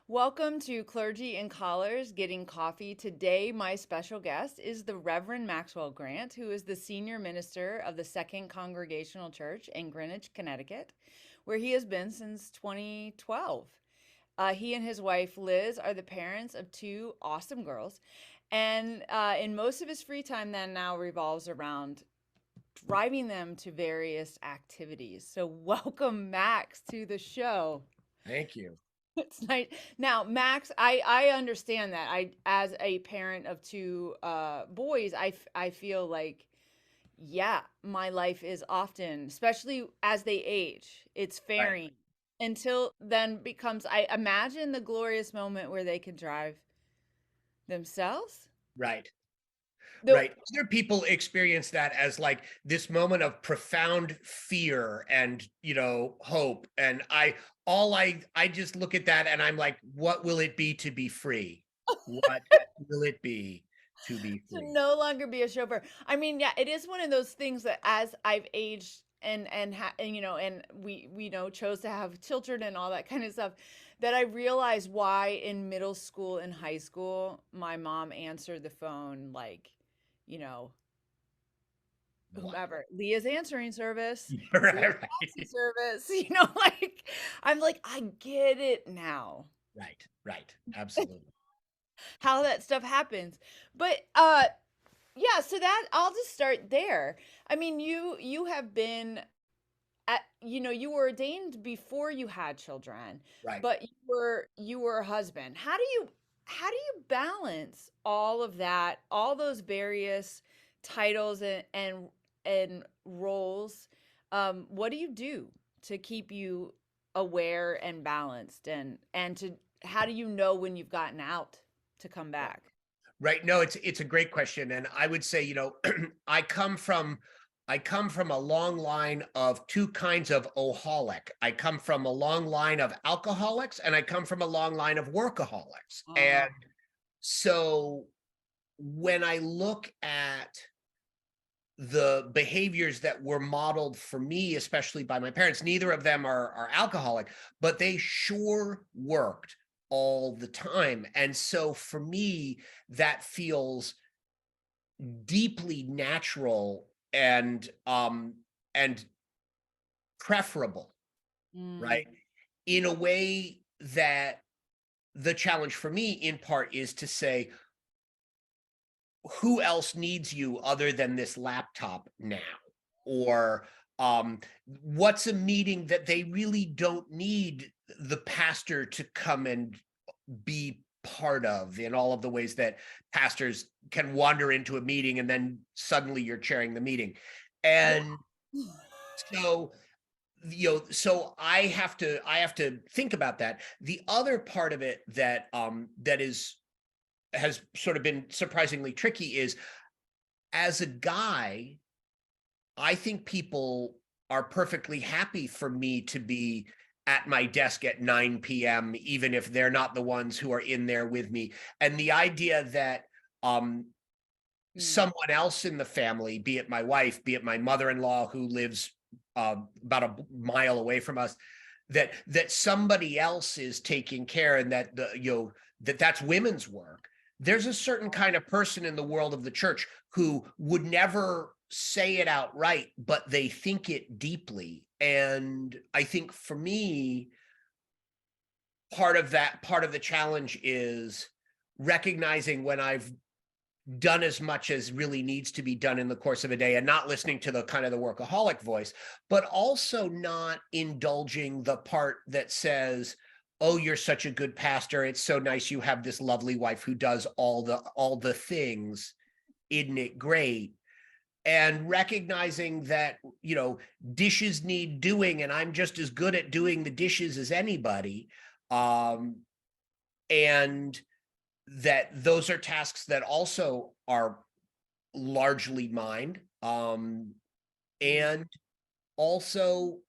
Welcome to Clergy and Collars Getting Coffee. Today, my special guest is the Reverend Maxwell Grant, who is the senior minister of the Second Congregational Church in Greenwich, Connecticut, where he has been since 2012. He and his wife, Liz, are the parents of two awesome girls. And in most of his free time, then now revolves around driving them to various activities. So, welcome, Max, to the show. Thank you. It's nice. Now, Max, I understand that. As a parent of two boys, I feel like, yeah, my life is often, especially as they age, it's Right. fairing until then becomes, I imagine, the glorious moment where they can drive themselves. Right. The Right. Other people experience that as like this moment of profound fear and, hope. And I just look at that and I'm like, what will it be to be free? What will it be to be to free? no longer be a chauffeur. I mean, yeah, it is one of those things that as I've aged and and we know chose to have children and all that kind of stuff, that I realized why in middle school and high school my mom answered the phone like, you know, What? whomever, Leah's answering service, Leah's Right, taxi right. service, like I'm like I get it now. Right. Right. Absolutely. How that stuff happens. But yeah, so that I'll just start there. I mean, you have been you were ordained before you had children, Right. but you were a husband. How do you balance all of that, all those various titles and roles? What do you do to keep you aware and balanced and to how do you know when you've gotten out to come Right. back? Right. No, it's a great question. And I would say, I come from a long line of two kinds of oholic. I come from a long line of alcoholics and I come from a long line of workaholics. And Uh, so when I look at the behaviors that were modeled for me, especially by my parents, neither of them are alcoholic, but they sure worked all the time. And so for me, that feels deeply natural and preferable, right? mm, In a way that the challenge for me in part is to say, who else needs you other than this laptop now? Or what's a meeting that they really don't need the pastor to come and be part of in all of the ways that pastors can wander into a meeting and then suddenly you're chairing the meeting. yeah. And so so I have to think about that. The other part of it that is has sort of been surprisingly tricky is, as a guy, I think people are perfectly happy for me to be at my desk at 9 p.m., even if they're not the ones who are in there with me. And the idea that um, Mm. someone else in the family, be it my wife, be it my mother-in-law who lives about a mile away from us, that somebody else is taking care, and that that's women's work. There's a certain kind of person in the world of the church who would never say it outright, but they think it deeply. And I think for me, part of the challenge is recognizing when I've done as much as really needs to be done in the course of a day and not listening to the kind of the workaholic voice, but also not indulging the part that says, oh, you're such a good pastor, it's so nice you have this lovely wife who does all the things, isn't it great? And recognizing that, dishes need doing and I'm just as good at doing the dishes as anybody. Um and that those are tasks that also are largely mine. Mm. And also,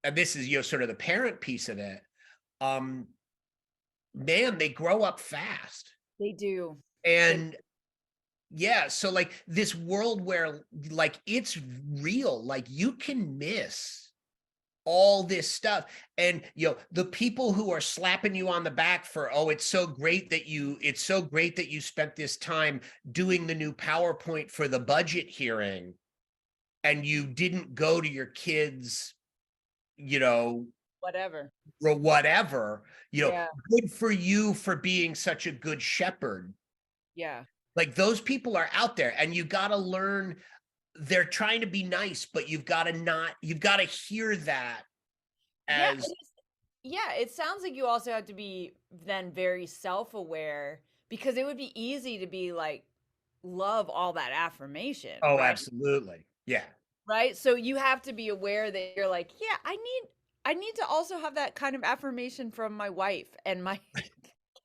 and this is, sort of the parent piece of it. Um, Man, they grow up fast. They do. They And yeah, so like this world where like it's real, like you can miss all this stuff. And the people who are slapping you on the back for, oh, it's so great that you spent this time doing the new PowerPoint for the budget hearing and you didn't go to your kids, you know Whatever. or whatever, Yeah. good for you for being such a good shepherd. Yeah. Like, those people are out there, and you got to learn. They're trying to be nice, but you've got to hear that Yeah. as, Yeah, it sounds like you also have to be then very self-aware, because it would be easy to be like, love all that affirmation, oh, right? absolutely. Yeah. Right? So you have to be aware that you're like, yeah, I need to also have that kind of affirmation from my wife and my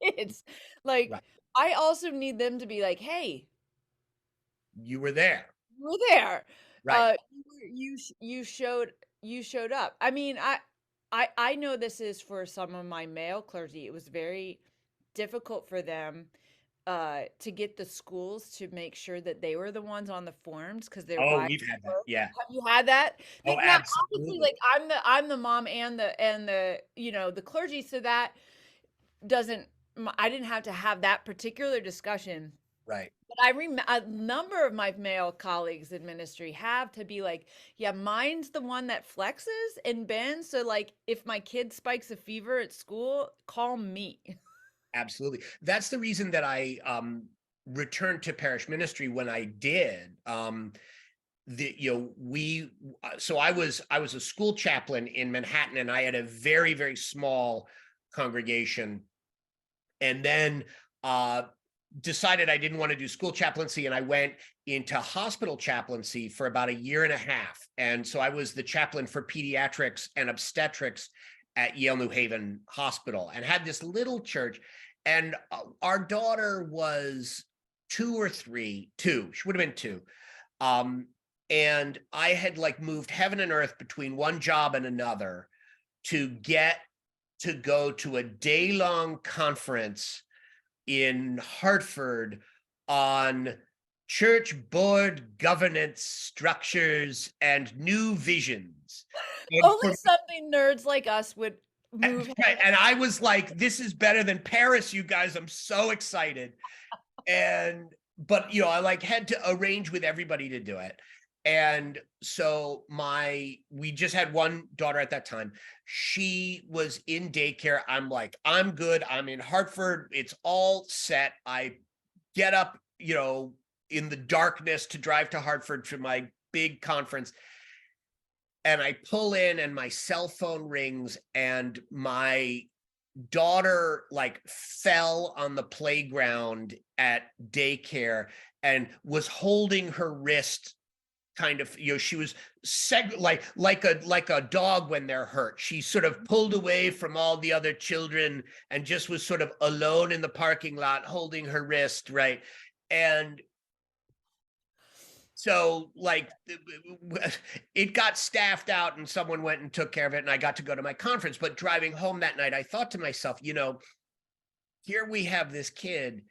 kids. Like, Right. I also need them to be like, hey, You were there. you were there. Right. You showed up. I mean, I know this is for some of my male clergy. It was very difficult for them to get the schools to make sure that they were the ones on the forms, because their Oh, wives we've had that. work. Yeah. Have you had that? Oh, Like, now obviously, absolutely. like, I'm the mom and the the clergy, so that doesn't I didn't have to have that particular discussion. Right. But a number of my male colleagues in ministry have to be like, yeah, mine's the one that flexes and bends. So, like, if my kid spikes a fever at school, call me. Absolutely. That's the reason that I returned to parish ministry when I did. The we so I was a school chaplain in Manhattan, and I had a very, very small congregation, and then decided I didn't want to do school chaplaincy, and I went into hospital chaplaincy for about a year and a half. And so I was the chaplain for pediatrics and obstetrics at Yale New Haven Hospital, and had this little church. And our daughter was 2 or 3, 2. She would have been 2. Um, and I had like moved heaven and earth between one job and another to get to go to a day-long conference in Hartford on church board governance structures and new visions. And Only something nerds like us would move. right, and I was like, this is better than Paris, you guys. I'm so excited. And but I like had to arrange with everybody to do it. And so we just had one daughter at that time. She was in daycare. I'm like, I'm good. I'm in Hartford. It's all set. I get up, in the darkness to drive to Hartford for my big conference. And I pull in and my cell phone rings, and my daughter like fell on the playground at daycare and was holding her wrist, kind of, she was like a dog when they're hurt. She sort of pulled away from all the other children and just was sort of alone in the parking lot holding her wrist, right? And so, like, it got staffed out and someone went and took care of it, and I got to go to my conference. But driving home that night, I thought to myself, here we have this kid,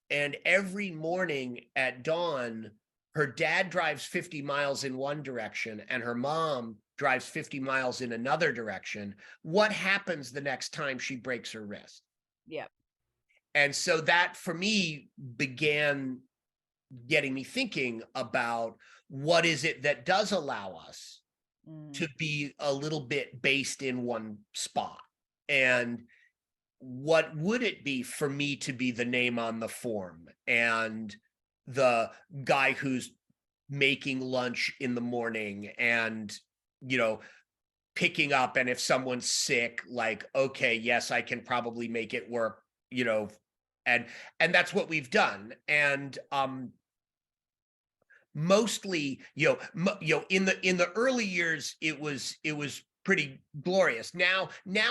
and every morning at dawn, her dad drives 50 miles in one direction and her mom drives 50 miles in another direction. What happens the next time she breaks her wrist? Yeah. And so that, for me, began getting me thinking about what is it that does allow us to be a little bit based in one spot, and what would it be for me to be the name on the form and the guy who's making lunch in the morning and picking up, and if someone's sick, like, okay, yes, I can probably make it work, and that's what we've done. And mostly, in the early years, it was pretty glorious. Now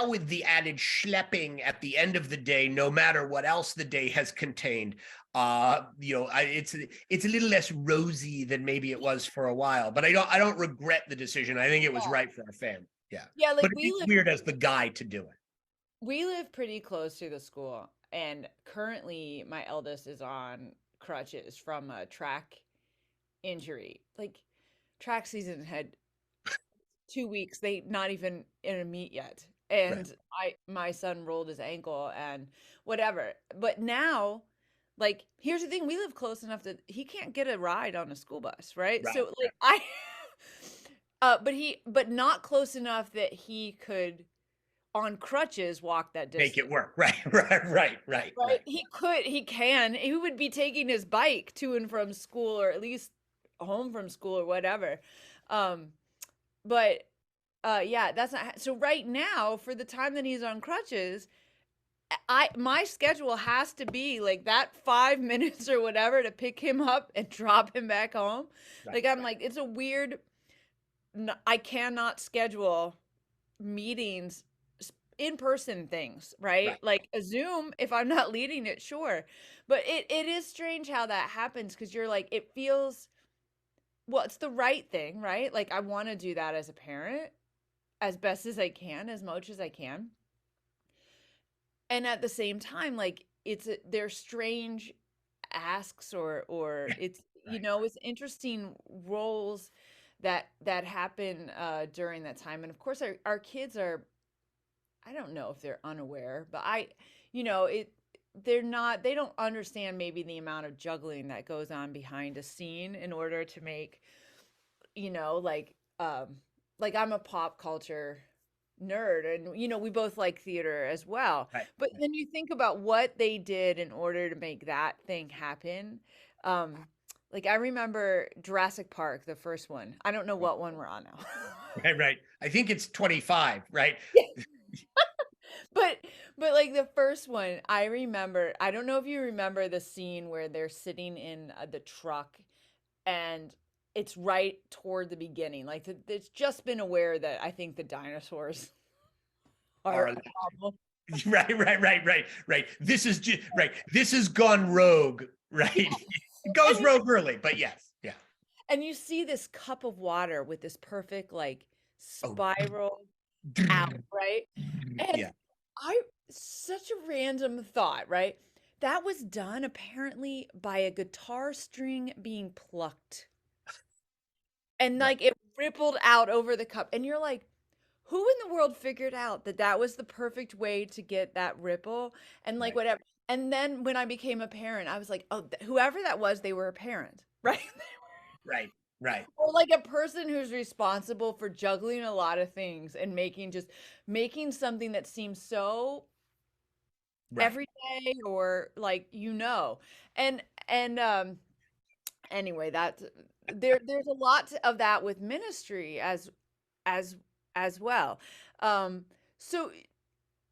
with the added schlepping at the end of the day, no matter what else the day has contained, it's a little less rosy than maybe it was for a while. But I don't regret the decision. I think it was right for our family. Yeah. Yeah, like, But it's weird as the guy to do it. we live pretty close to the school, and currently my eldest is on crutches from a track injury. Like, track season had 2 weeks, they not even in a meet yet. Right. And my son rolled his ankle and whatever. But now, like, here's the thing, we live close enough that he can't get a ride on a school bus, right? Right. So like but not close enough that he could on crutches walk that Make it distance. work. Right. Right. Right? He would be taking his bike to and from school, or at least home from school or whatever. Um, but yeah, that's not so right now for the time that he's on crutches. My schedule has to be like that 5 minutes or whatever to pick him up and drop him back home. Right. Like I'm like, it's a weird. I cannot schedule meetings, in-person things, right? Right. Like a Zoom, if I'm not leading it, sure. But it is strange how that happens, because you're like, it feels, well, it's the right thing, right? Like I want to do that as a parent as best as I can, as much as I can. And at the same time, like they're strange asks, or it's, Right. it's interesting roles that happen during that time. And of course our kids are, I don't know if they're unaware, but they don't understand maybe the amount of juggling that goes on behind a scene in order to make, like, like I'm a pop culture nerd, and we both like theater as well. Right. But then you think about what they did in order to make that thing happen. Like I remember Jurassic Park, the first one. I don't know what one we're on now. Right. I think it's 25, right? But like the first one, I remember, I don't know if you remember the scene where they're sitting in the truck, and it's right toward the beginning. Like it's just been aware that I think the dinosaurs are Are a problem. right. This is right. This has gone rogue, right? It And goes you, rogue early, but yes. Yeah. and you see this cup of water with this perfect like Oh. spiral out, right? And Yeah. I such a random thought, right? That was done apparently by a guitar string being plucked. And Right. like it rippled out over the cup. And you're like, who in the world figured out that that was the perfect way to get that ripple? And like Right. whatever. And then when I became a parent, I was like, oh, whoever that was, they were a parent, right? Right. Or like a person who's responsible for juggling a lot of things and making something that seems so Right. every day, or like, and anyway, that's there's a lot of that with ministry as as well. So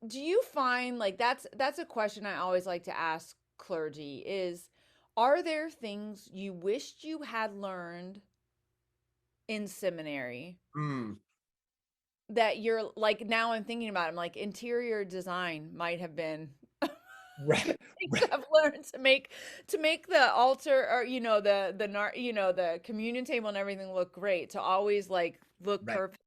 do you find like that's a question I always like to ask clergy is, are there things you wished you had learned in seminary Mm. that you're like, now I'm thinking about it, I'm like, interior design might have been Right. things Right. I've learned to make the altar, or the communion table and everything look great, to always like look Right. perfect.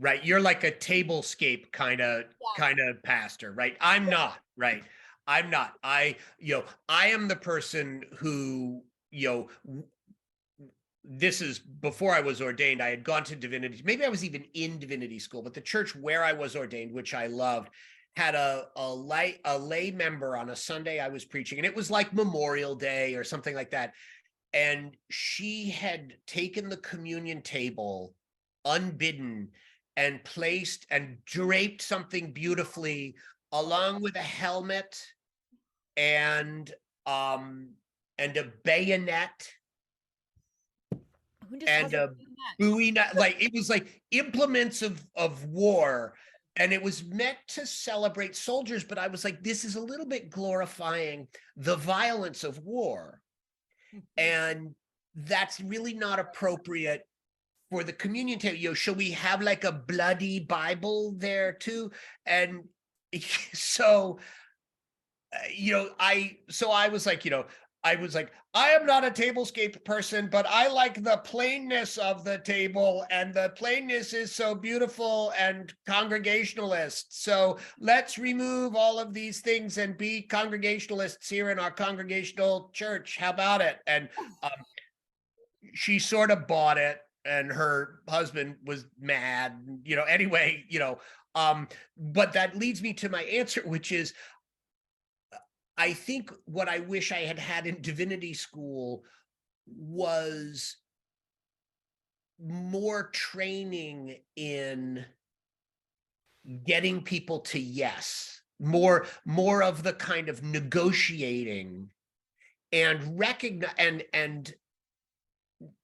Right. You're like a tablescape kind of pastor, right? I'm not, right? I'm not. I am the person who, this is before I was ordained. I had gone to divinity. Maybe I was even in divinity school, but the church where I was ordained, which I loved, had a lay member on a Sunday I was preaching, and it was like Memorial Day or something like that. And she had taken the communion table unbidden and placed and draped something beautifully along with a helmet and um and a bayonet Who just has and a a Bowie like it was like implements of war, and it was meant to celebrate soldiers, but I was like, this is a little bit glorifying the violence of war, and that's really not appropriate for the communion table. Should we have like a bloody Bible there too? And so I was like, I am not a tablescape person, but I like the plainness of the table, and the plainness is so beautiful and congregationalist. So let's remove all of these things and be congregationalists here in our congregational church. How about it? And she sort of bought it. and her husband was mad, anyway, but that leads me to my answer, which is, I think what I wish I had had in divinity school was more training in getting people to yes, more of the kind of negotiating and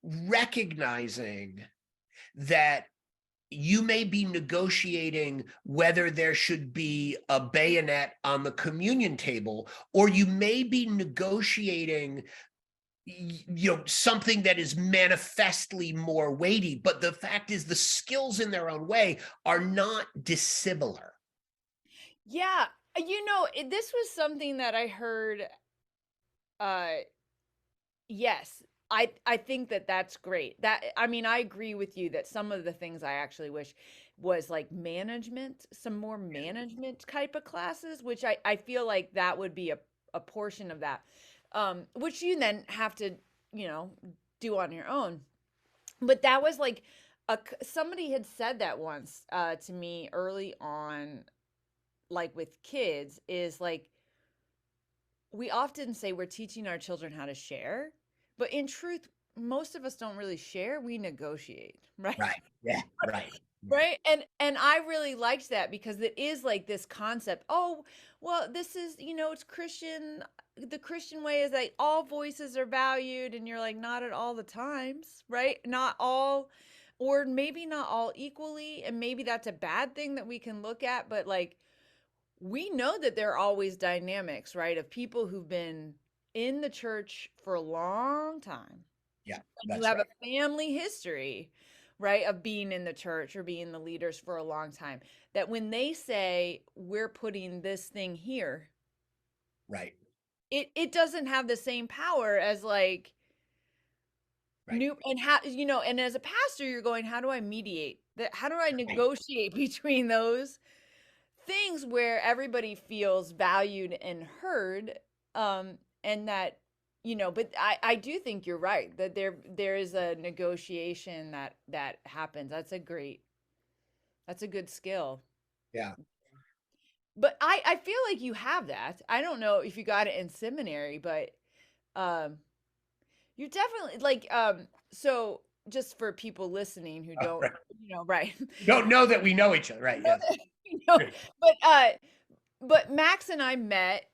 recognizing that you may be negotiating whether there should be a bayonet on the communion table, or you may be negotiating something that is manifestly more weighty, but the fact is the skills in their own way are not dissimilar. Yeah, this was something that I heard. Yes, I think that that's great. I mean, I agree with you that some of the things I actually wish was like management, some more management type of classes, which I feel like that would be a portion of that, which you then have to, you know, do on your own. But that was like somebody had said that once to me early on, like with kids, is like we often say we're teaching our children how to share, but in truth, most of us don't really share, we negotiate, right? Right. Yeah. Right. Right? And I really liked that because it is like this concept, oh, well, this is, it's Christian. The Christian way is that all voices are valued, and you're like, not at all the times, right? Not all, or maybe not all equally, and maybe that's a bad thing that we can look at, but like we know that there are always dynamics, right, of people who've been in the church for a long time Yeah, and who that's have right. a family history, right, of being in the church or being the leaders for a long time. That when they say, we're putting this thing here, Right. it doesn't have the same power as like Right. new, and how, and as a pastor, you're going, how do I mediate that? How do I Right. negotiate between those things where everybody feels valued and heard, and that, but I do think you're right that there is a negotiation that happens. That's a good skill. Yeah. But I feel like you have that. I don't know if you got it in seminary, but um you definitely like, so just for people listening who Oh, don't, right. right. Don't know that we know each other. Right. Yes. you know, Right. but Max and I met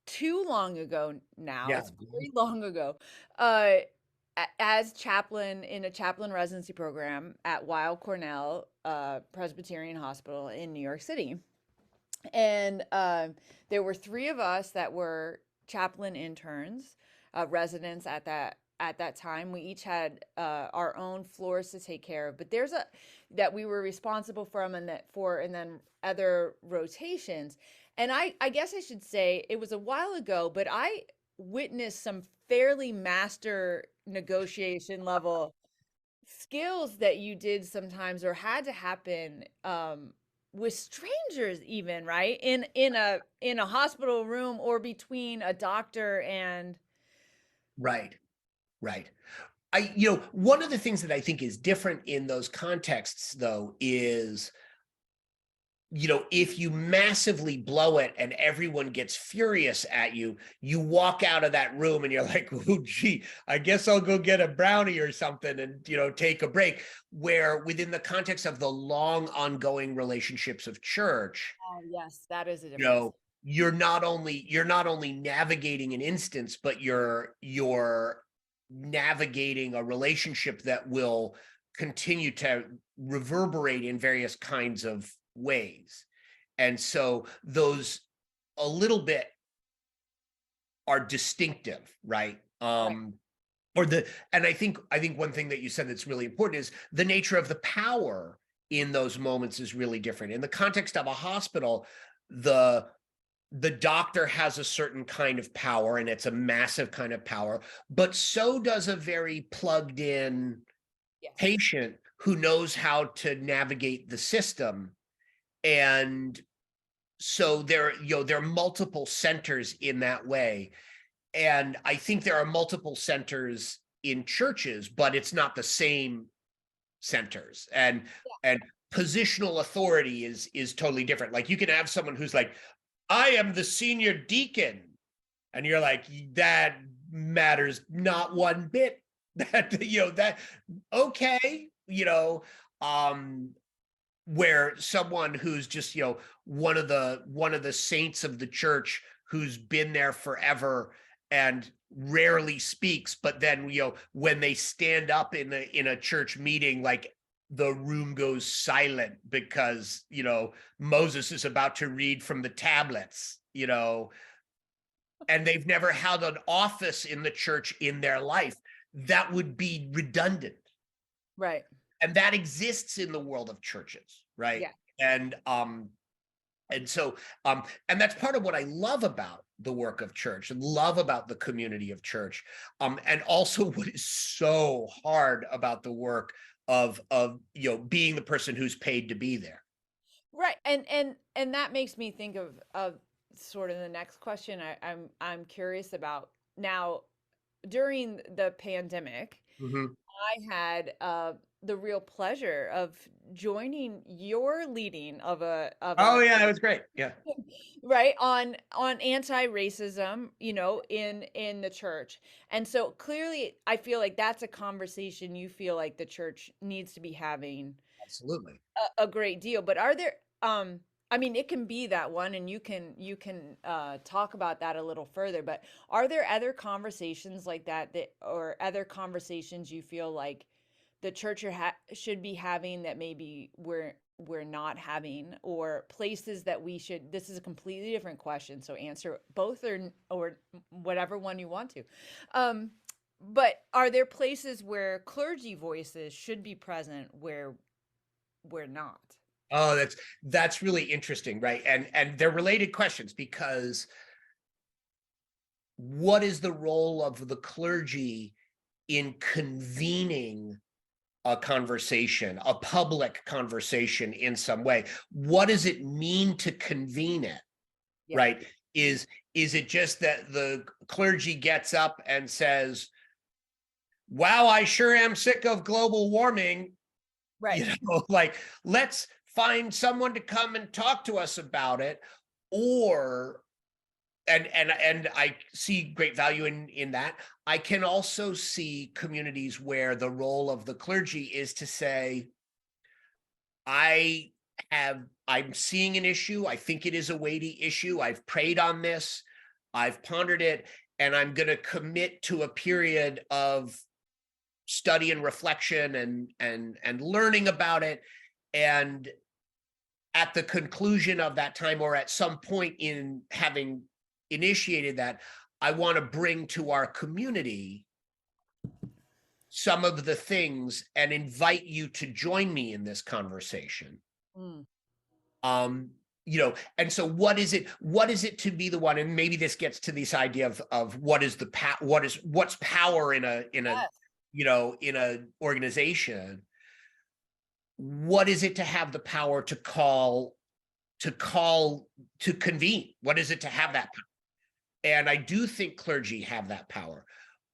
too long ago now. Yeah. It's very long ago. Uh, as chaplain in a chaplain residency program at Weill Cornell Presbyterian Hospital in New York City. And there were three of us that were chaplain interns, residents at that time. We each had our own floors to take care of, but there's a that we were responsible from and then other rotations. And I guess I should say it was a while ago, but I witnessed some fairly master negotiation level skills that you did sometimes or had to happen, with strangers, even, right, in a hospital room or between a doctor and Right. Right. One of the things that I think is different in those contexts, though, is, if you massively blow it and everyone gets furious at you, you walk out of that room and you're like, oh, gee, I guess I'll go get a brownie or something and, take a break. Where within the context of the long ongoing relationships of church, oh yes, that is a you difference. know, you're not only navigating an instance, but you're navigating a relationship that will continue to reverberate in various kinds of ways. And so those a little bit are distinctive, right? Right. And I think one thing that you said that's really important is the nature of the power in those moments is really different. In the context of a hospital, the doctor has a certain kind of power, and it's a massive kind of power, but so does a very plugged in Yes. patient who knows how to navigate the system. And so there are multiple centers in that way. And I think there are multiple centers in churches, but it's not the same centers. And positional authority is totally different. Like you can have someone who's like, I am the senior deacon, and you're like, that matters not one bit. That, you know, that, okay, you know, where someone who's just, you know, one of the saints of the church who's been there forever and rarely speaks, but then, you know, when they stand up in a church meeting, like the room goes silent because, you know, Moses is about to read from the tablets, you know, and they've never held an office in the church in their life. That would be redundant. Right. And that exists in the world of churches, right? Yeah. And so and that's part of what I love about the work of church and love about the community of church. And also what is so hard about the work of you know, being the person who's paid to be there. Right. And that makes me think of sort of the next question I'm curious about. Now, during the pandemic, Mhm. I had the real pleasure of joining your leading of Oh a yeah, that was great. Yeah. right on anti-racism, you know, in the church. And so clearly I feel like that's a conversation you feel like the church needs to be having Absolutely. a great deal. But are there I mean, it can be that one, and you can talk about that a little further, but are there other conversations like that or other conversations you feel like the church should be having that maybe we're not having, or places that we should? This is a completely different question, so answer both or whatever one you want to. But are there places where clergy voices should be present where we're not? Oh, that's really interesting, right? And they're related questions, because what is the role of the clergy in convening a conversation, a public conversation in some way? What does it mean to convene it, Yeah. right? Is it just that the clergy gets up and says, wow, I sure am sick of global warming, Right. you know, like, let's find someone to come and talk to us about it? Or and I see great value in that. I can also see communities where the role of the clergy is to say, I'm seeing an issue. I think it is a weighty issue. I've prayed on this. I've pondered it, and I'm going to commit to a period of study and reflection and learning about it. And at the conclusion of that time, or at some point in having initiated that, I want to bring to our community some of the things and invite you to join me in this conversation. Mm. You know, and so what is it to be the one? And maybe this gets to this idea of what is what's power in a Yes. you know, in a organization. What is it to have the power to convene? What is it to have that power? And I do think clergy have that power,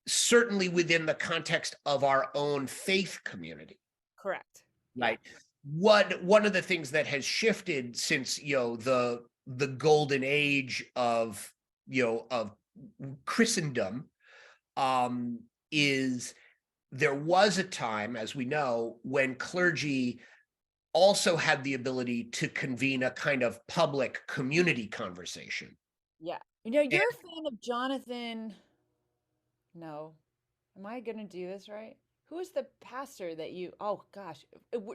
certainly within the context of our own faith community, Correct. Yeah. right? One of the things that has shifted since, you know, the golden age of, you know, of Christendom, is there was a time, as we know, when clergy also had the ability to convene a kind of public community conversation. Yeah. You know, And you're a fan of Jonathan. No. Am I going to do this right? Who is the pastor that you, oh gosh,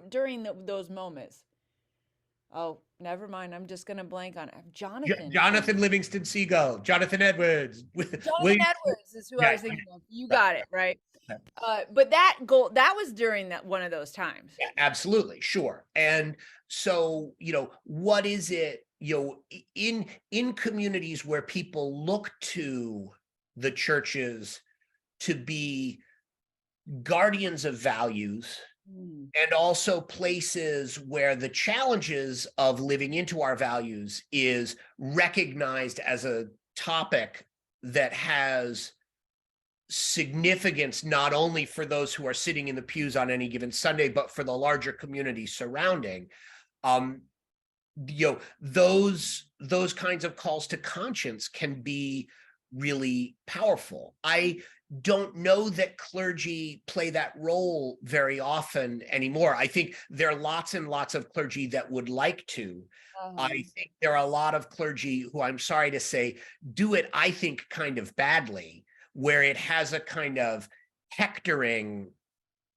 during those moments? Oh, never mind. I'm just going to blank on it. Jonathan. Jonathan Livingston Seagull, Jonathan Edwards, Jonathan William, Edwards is who I yeah, was thinking of. You right, got it, right? right. But that was during that one of those times. Yeah, absolutely, sure. And so, you know, what is it, you know, in communities where people look to the churches to be guardians of values, Mm. and also places where the challenges of living into our values is recognized as a topic that has significance, not only for those who are sitting in the pews on any given Sunday, but for the larger community surrounding. um those kinds of calls to conscience can be really powerful. I don't know that clergy play that role very often anymore. I think there are lots and lots of clergy that would like to. I Uh-huh. think there are a lot of clergy who, I'm sorry to say, do it, I think, kind of badly, where it has a kind of hectoring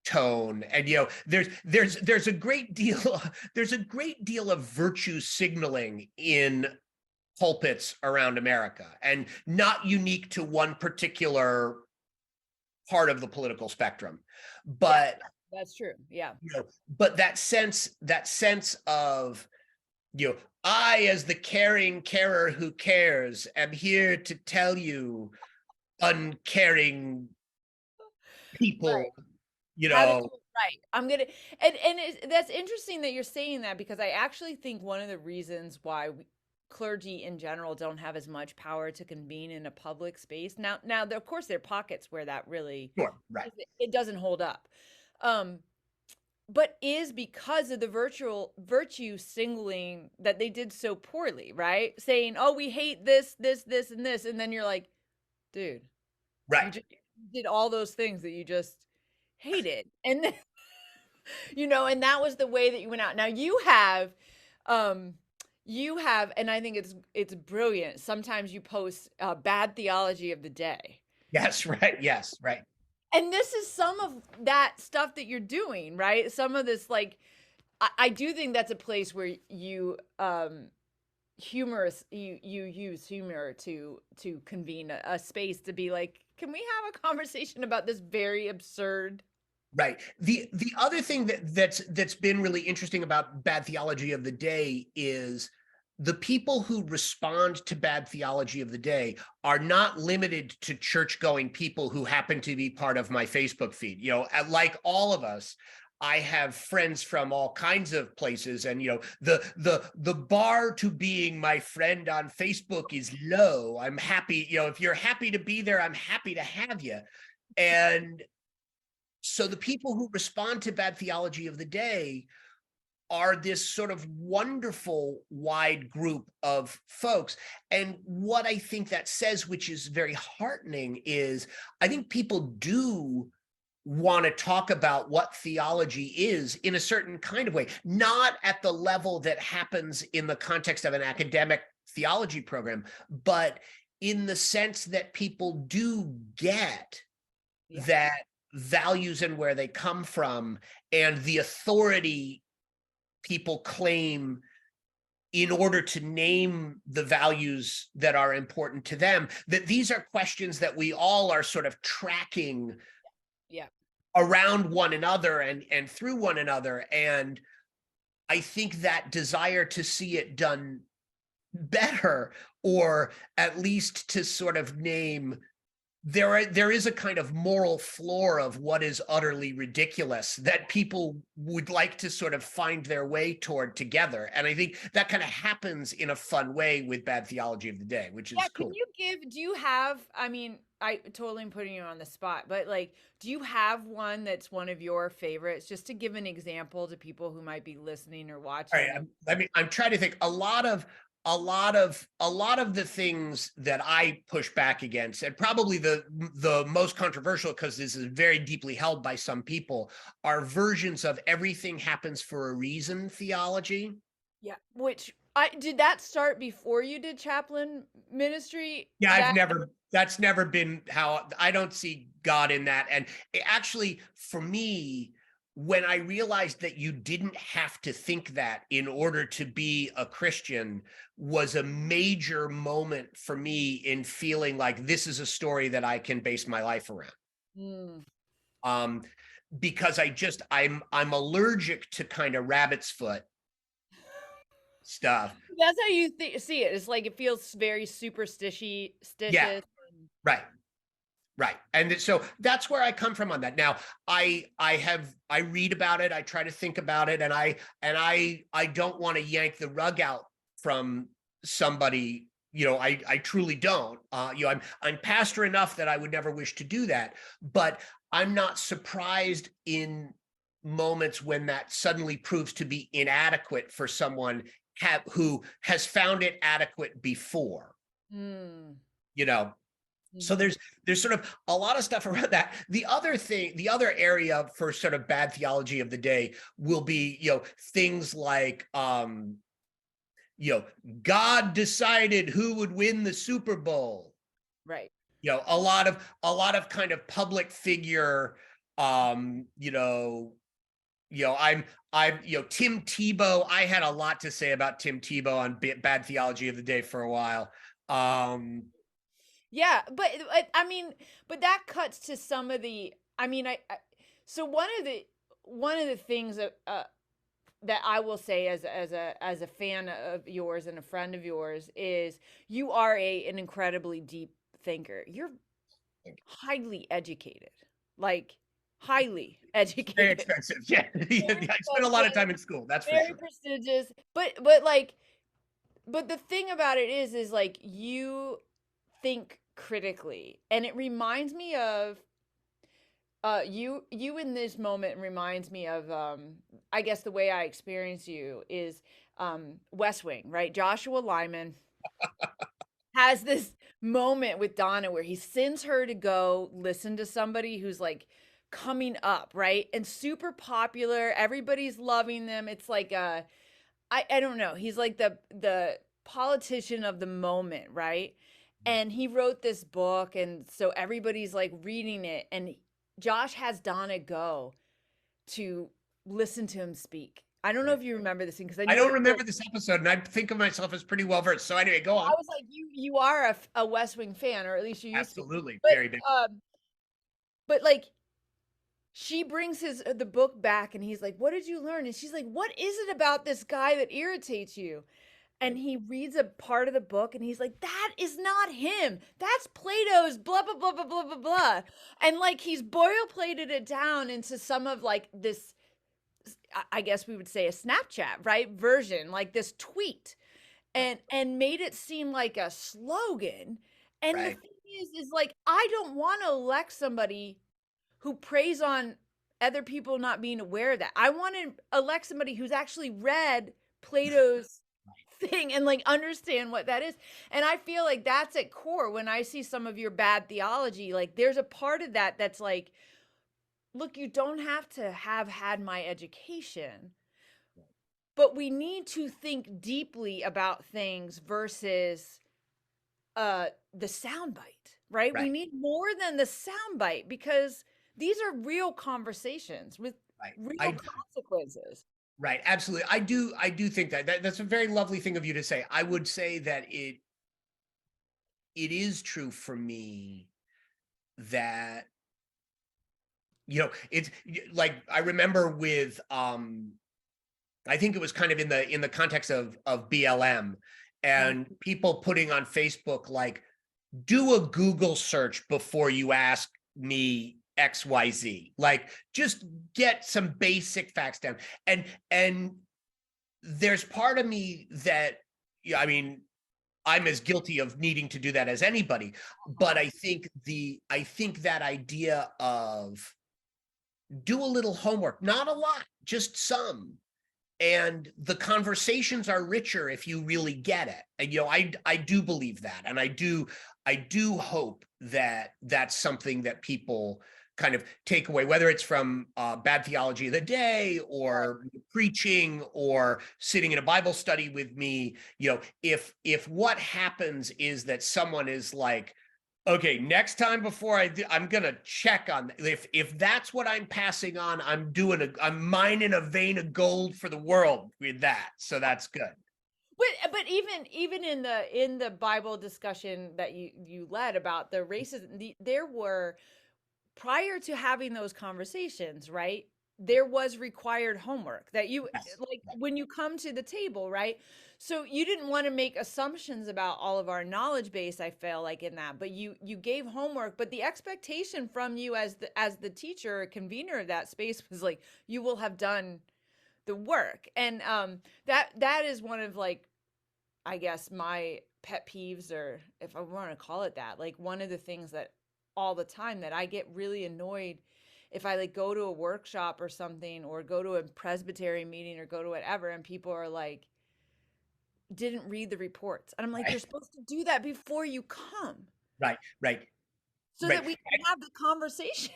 tone. And there's a great deal there's a great deal of virtue signaling in pulpits around America, and not unique to one particular part of the political spectrum. Yeah, But that's true. Yeah. but that sense of, I, as the caring carer who cares, am here to tell you, uncaring Right. people, you How to do know it right. That's interesting that you're saying that, because I actually think one of the reasons why clergy in general don't have as much power to convene in a public space now, of course, there are pockets where that really sure, right. it doesn't hold up, um, but is because of the virtue singling that they did so poorly, right? Saying, "Oh, we hate this, and this," and then you're like, "Dude, you Right. just did all those things that you just hated," and then and that was the way that you went out. Now um, and I think it's brilliant. Sometimes you post bad theology of the day, Yes, right. Yes, right. and this is some of that stuff that you're doing, right? Some of this, like, I do think that's a place where you humorous you use humor to convene a space to be like, can we have a conversation about this very absurd. Right. The other thing that's been really interesting about bad theology of the day is the people who respond to bad theology of the day are not limited to church-going people who happen to be part of my Facebook feed. Like all of us, I have friends from all kinds of places, and the bar to being my friend on Facebook is low. I'm happy, if you're happy to be there, I'm happy to have you. And so the people who respond to bad theology of the day are this sort of wonderful wide group of folks. And what I think that says, which is very heartening, is I think people do want to talk about what theology is in a certain kind of way, not at the level that happens in the context of an academic theology program, but in the sense that people do get Yeah. that values and where they come from, and the authority people claim in order to name the values that are important to them, that these are questions that we all are sort of tracking Yeah. around one another and through one another. And I think that desire to see it done better, or at least to sort of name, there is a kind of moral floor of what is utterly ridiculous that people would like to sort of find their way toward together. And I think that kind of happens in a fun way with bad theology of the day, which Yeah, is cool. do you have, I mean, I totally am putting you on the spot, but like, do you have one that's one of your favorites, just to give an example to people who might be listening or All right, watching? I'm trying to think. A lot of the things that I push back against, and probably the most controversial, because this is very deeply held by some people, are versions of everything happens for a reason theology. Yeah, which I did that start before you did chaplain ministry? Yeah, That that's never been how, I don't see God in that. And actually, for me, when I realized that you didn't have to think that in order to be a Christian, was a major moment for me in feeling like this is a story that I can base my life around. Mm. Um, because I'm allergic to kind of rabbit's foot stuff. That's how you see it. It's like it feels very Yeah, superstitious. right. Right. And so that's where I come from on that. Now, I read about it, I try to think about it, and I don't want to yank the rug out from somebody I truly don't. I'm pastor enough that I would never wish to do that, but I'm not surprised in moments when that suddenly proves to be inadequate for someone who has found it adequate before. Mm. You know, so Mhm. there's sort of a lot of stuff around that. The other area for sort of bad theology of the day will be, things like God decided who would win the Super Bowl. Right. A lot of kind of public figure, Tim Tebow. I had a lot to say about Tim Tebow on bad theology of the day for a while. Yeah, I mean, but that cuts to some of the. I mean, so one of the things that I will say as a fan of yours and a friend of yours is you are an incredibly deep thinker. You're highly educated, like highly Very educated, expensive. Yeah. Yeah, very I spent a lot of expensive, time in school, that's for very sure. prestigious. But the thing about it is like you think critically, and it reminds me of you in this moment reminds me of I guess the way I experience you is West Wing, right? Joshua Lyman has this moment with Donna where he sends her to go listen to somebody who's like coming up, right? And super popular. Everybody's loving them. It's like I don't know. He's like the politician of the moment, right? And he wrote this book, and so everybody's like reading it, and Josh has Donna go to listen to him speak. I don't know Right. if you remember this thing because I I know don't it remember this episode, and I think of myself as pretty well versed. So anyway, go I on. was like, you are a West Wing fan, or at least you used to be. Absolutely, But very big. um, but like she brings the book back, and he's like, "What did you learn?" And she's like, "What is it about this guy that irritates you?" And he reads a part of the book, and he's like, "That is not him. That's Plato's blah blah blah blah blah blah blah." And like he's boilerplated it down into some of like this, I guess we would say a Snapchat, right? Version, like this tweet, and made it seem like a slogan. And the Right. thing is like I don't want to elect somebody who preys on other people not being aware of that. I want to elect somebody who's actually read Plato's thing and like understand what that is. And I feel like that's at core when I see some of your bad theology. Like there's a part of that that's like, look, you don't have to have had my education, but we need to think deeply about things versus the soundbite, right? We Right. need more than the soundbite because these are real conversations with Right. real consequences. Right. Absolutely. I do think that's a very lovely thing of you to say. I would say that it is true for me that, it's like I remember with I think it was kind of in the context of BLM Uh, and people putting on Facebook like, do a Google search before you ask me XYZ. Like just get some basic facts down. And there's part of me that, yeah, I mean, I'm as guilty of needing to do that as anybody, but I think that idea of do a little homework, not a lot, just some. And the conversations are richer if you really get it. And I do believe that. And I do hope that that's something that people kind of take away, whether it's from bad theology of the day or preaching or sitting in a Bible study with me. If what happens is that someone is like, okay, next time before I'm gonna check on if that's what I'm passing on. I'm mining a vein of gold for the world with that. So that's good. but even in the Bible discussion that you led about the racism, there were prior to having those conversations, right? There was required homework that you Yes. like when you come to the table, right? So you didn't want to make assumptions about all of our knowledge base, I feel like in that, but you gave homework, but the expectation from you as the teacher or convener of that space was like you will have done the work. And that is one of like I guess my pet peeves, or if I want to call it that, like one of the things that all the time that I get really annoyed if I like go to a workshop or something, or go to a Presbyterian meeting, or go to whatever, and people are like, didn't read the reports. And I'm like, Right, you're supposed to do that before you come right, right, so right. that we can have the conversation.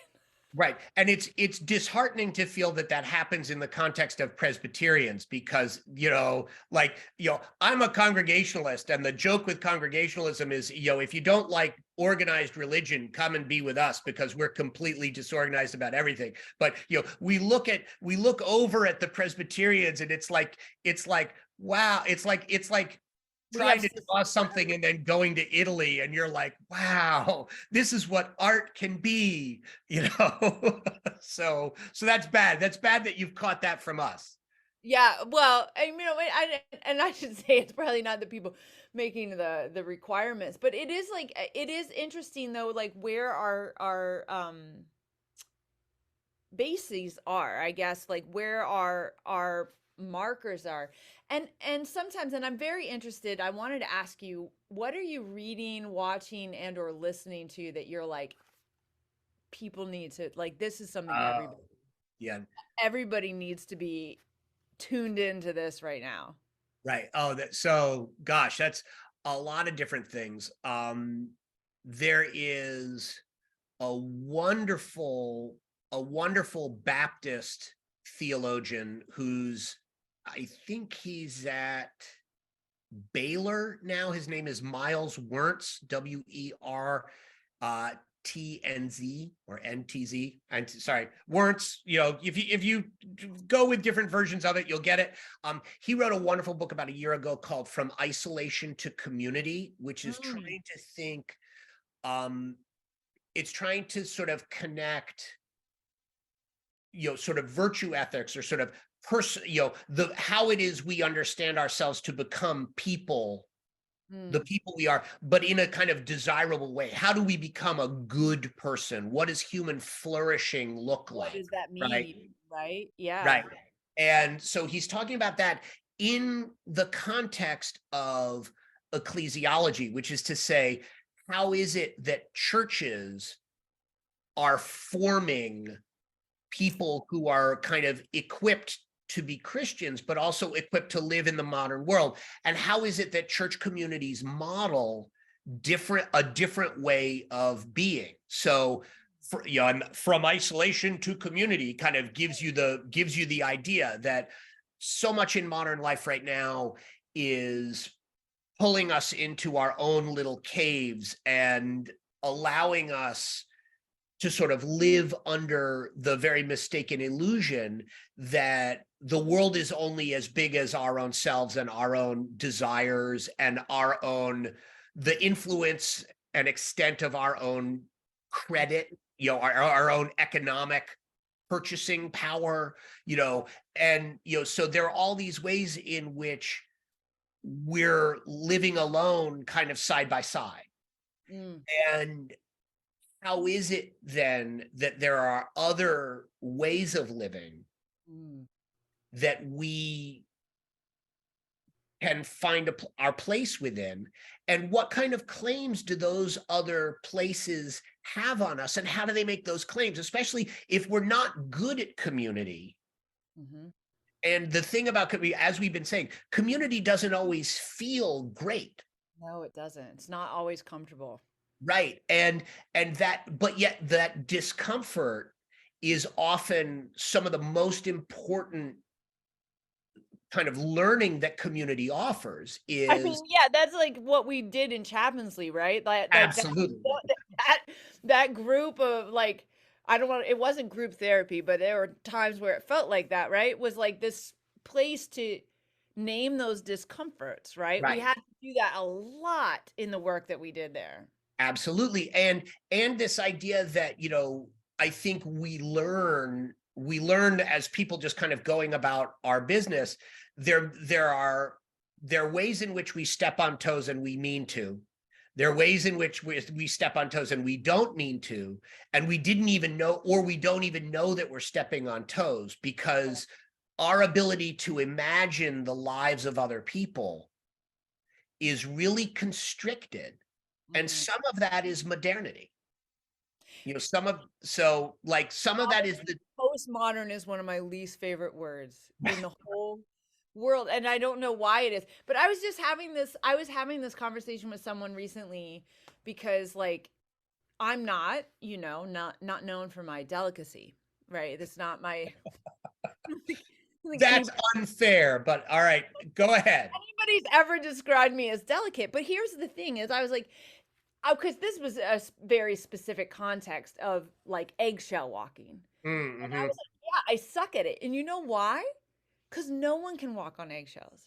Right. And it's disheartening to feel that that happens in the context of Presbyterians because, like, I'm a Congregationalist, and the joke with Congregationalism is, if you don't like organized religion, come and be with us because we're completely disorganized about everything. But, we look over at the Presbyterians, and it's like, wow, it's like We have trying to draw something and then going to Italy, and you're like, wow, this is what art can be, so that's bad. That's bad that you've caught that from us. Yeah, well, I should say it's probably not the people making the requirements, but it is like it is interesting though, like where our bases are, I guess, like where our markers are. And sometimes, and I'm very interested, I wanted to ask you, what are you reading, watching, and or listening to that you're like, people need to, like, this is something Yeah, everybody needs to be tuned into this right now. right. Oh, so gosh, that's a lot of different things. There is a wonderful Baptist theologian who's, I think he's at Baylor now. His name is Miles Wernz, WERTNZ or NTZ. And sorry, Wernz. If you go with different versions of it, you'll get it. He wrote a wonderful book about a year ago called From Isolation to Community, which is trying to think. It's trying to sort of connect, sort of virtue ethics, or sort of how it is we understand ourselves to become people, the people we are, but in a kind of desirable way. How do we become a good person? What does human flourishing look What like? does that Right. mean? Right? Yeah. Right. And so he's talking about that in the context of ecclesiology, which is to say, how is it that churches are forming people who are kind of equipped to be Christians, but also equipped to live in the modern world? And how is it that church communities model a different way of being? So, From Isolation to Community kind of gives you the idea that so much in modern life right now is pulling us into our own little caves and allowing us to sort of live under the very mistaken illusion that the world is only as big as our own selves and our own desires and the influence and extent of our own credit, our own economic purchasing power, and, so there are all these ways in which we're living alone, kind of side by side. And how is it then that there are other ways of living that we can find our place within? And what kind of claims do those other places have on us? And how do they make those claims, especially if we're not good at community? And the thing about community, as we've been saying, community doesn't always feel great. No, it doesn't. It's not always comfortable. Right. But yet that discomfort is often some of the most important kind of learning that community offers. I mean, yeah, that's like what we did in Chapmansley, right? Absolutely. That group of, like, it wasn't group therapy, but there were times where it felt like that, right? It was like this place to name those discomforts, right? We Right. had to do that a lot in the work that we did there. Absolutely. And this idea that, I think we learn as people just kind of going about our business, there are ways in which we step on toes and we mean to. There are ways in which we step on toes and we don't mean to, and we didn't even know, or we don't even know that we're stepping on toes, because our ability to imagine the lives of other people is really constricted. And some of that is modernity. Some of that is the Postmodern is one of my least favorite words in the whole world, and I don't know why it is. But I was having this conversation with someone recently because like I'm not, not known for my delicacy, right? That's not my like that's unfair, but all right, go ahead. anybody's ever described me as delicate. But here's the thing is I was like, oh, because this was a very specific context of like eggshell walking. And I was like, yeah, I suck at it. And you know why? Because no one can walk on eggshells.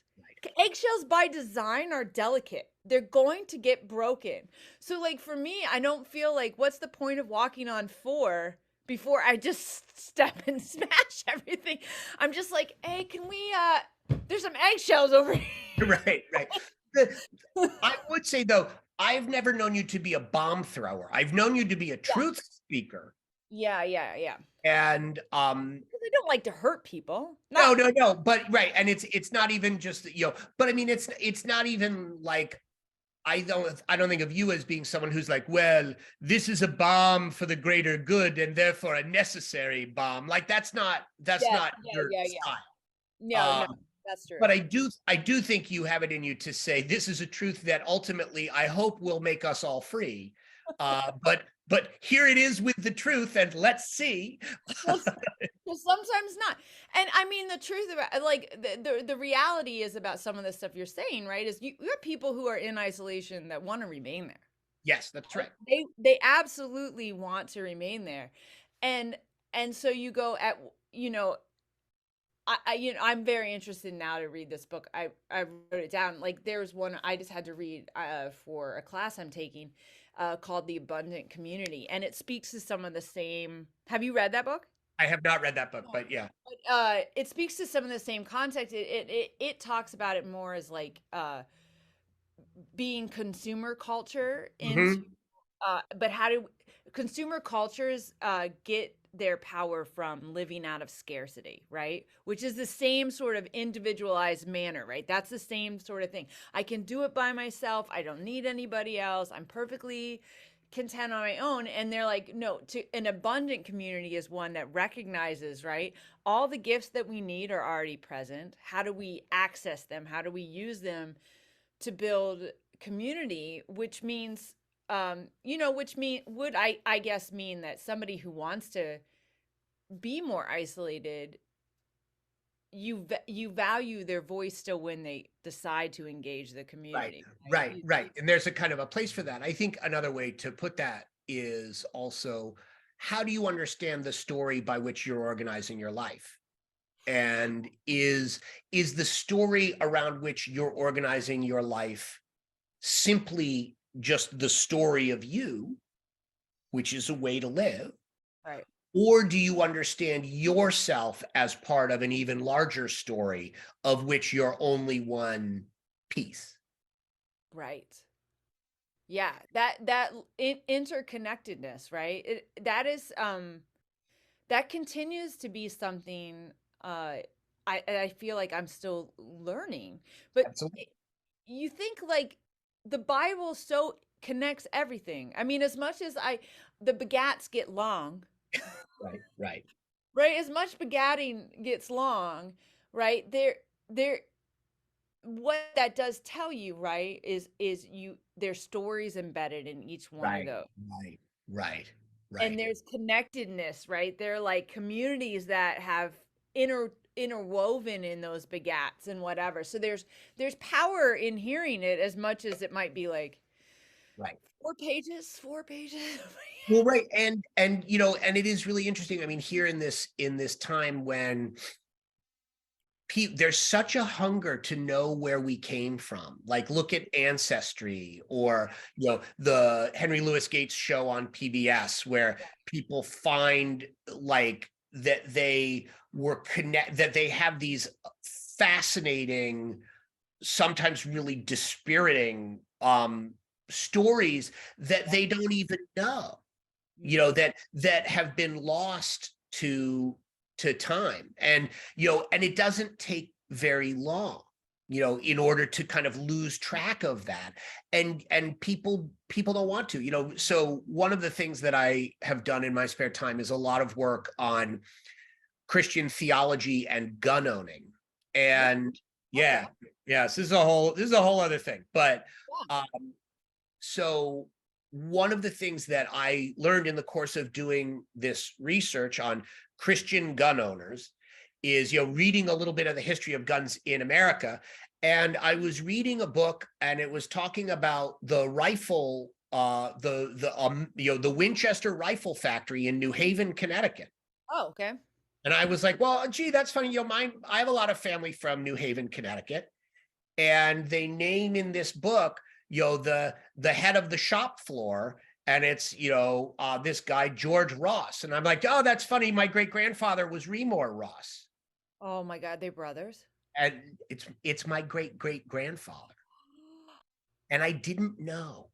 Eggshells by design are delicate. They're going to get broken. So like for me, I don't feel like what's the point of walking on 4 before I just step and smash everything. I'm just like, hey, can we there's some eggshells over here. Right. I would say though, I've never known you to be a bomb thrower. I've known you to be a truth speaker. Yeah. And I don't like to hurt people. No, but right. And it's not even just, but I mean it's not even like I don't think of you as being someone who's like, well, this is a bomb for the greater good and therefore a necessary bomb. Like that's not your style. No, that's true. But I do think you have it in you to say this is a truth that ultimately I hope will make us all free. But here it is with the truth, and let's see. Well, sometimes not. And I mean, the truth about like the reality is about some of the stuff you're saying, right? Is you have people who are in isolation that want to remain there. Yes, that's right. They absolutely want to remain there, and so you go at I'm very interested now to read this book. I wrote it down. Like there's one I just had to read for a class I'm taking called The Abundant Community, and it speaks to some of the same. Have you read that book? I have not read that book, but yeah. But, it speaks to some of the same context. It talks about it more as like being consumer culture into, but how do consumer cultures get their power from living out of scarcity, right? Which is the same sort of individualized manner, right? That's the same sort of thing. I can do it by myself. I don't need anybody else. I'm perfectly content on my own. And they're like, no, an abundant community is one that recognizes, right? All the gifts that we need are already present. How do we access them? How do we use them to build community? Which means would I guess mean that somebody who wants to be more isolated, you value their voice still when they decide to engage the community. Right. And there's a kind of a place for that. I think another way to put that is also, how do you understand the story by which you're organizing your life? And is the story around which you're organizing your life simply just the story of you, which is a way to live? Right. Or do you understand yourself as part of an even larger story of which you're only one piece? Right. Yeah, that interconnectedness, right? That continues to be something I feel like I'm still learning. But Absolutely. You think like the Bible so connects everything. I mean, as much as the begats get long. Right. As much begatting gets long, right? What that does tell you, right, is there's stories embedded in each one of those. Right. And there's connectedness, right? They're like communities that have interwoven in those begats and whatever. So there's power in hearing it as much as it might be like 4 pages. Well, right. And and it is really interesting. I mean, here in this time when there's such a hunger to know where we came from. Like look at Ancestry or the Henry Louis Gates show on PBS, where people find like that they were that they have these fascinating, sometimes really dispiriting stories that they don't even know, that have been lost to time. And and it doesn't take very long. in order to kind of lose track of that. And people don't want to, so one of the things that I have done in my spare time is a lot of work on Christian theology and gun owning. And yes, this is a whole other thing. But so one of the things that I learned in the course of doing this research on Christian gun owners is, reading a little bit of the history of guns in America. And I was reading a book, and it was talking about the rifle, the Winchester Rifle Factory in New Haven, Connecticut. Oh, okay. And I was like, well, gee, that's funny. I have a lot of family from New Haven, Connecticut, and they name in this book, the head of the shop floor, and it's, this guy, George Ross. And I'm like, oh, that's funny. My great-grandfather was Remore Ross. Oh my God, they're brothers? And it's my great-great-grandfather. And I didn't know.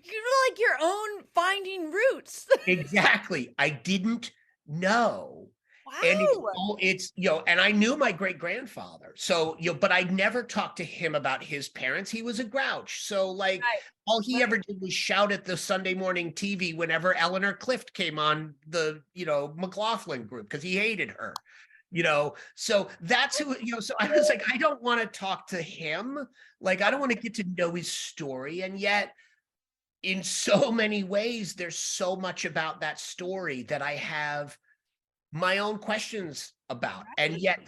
You're like your own finding roots. Exactly. I didn't know. Wow. And it's and I knew my great-grandfather. So, but I never talked to him about his parents. He was a grouch. So like all he ever did was shout at the Sunday morning TV whenever Eleanor Clift came on the, McLaughlin group, because he hated her. So that's who, so I was like, I don't want to talk to him. Like, I don't want to get to know his story. And yet, in so many ways, there's so much about that story that I have my own questions about. And yet,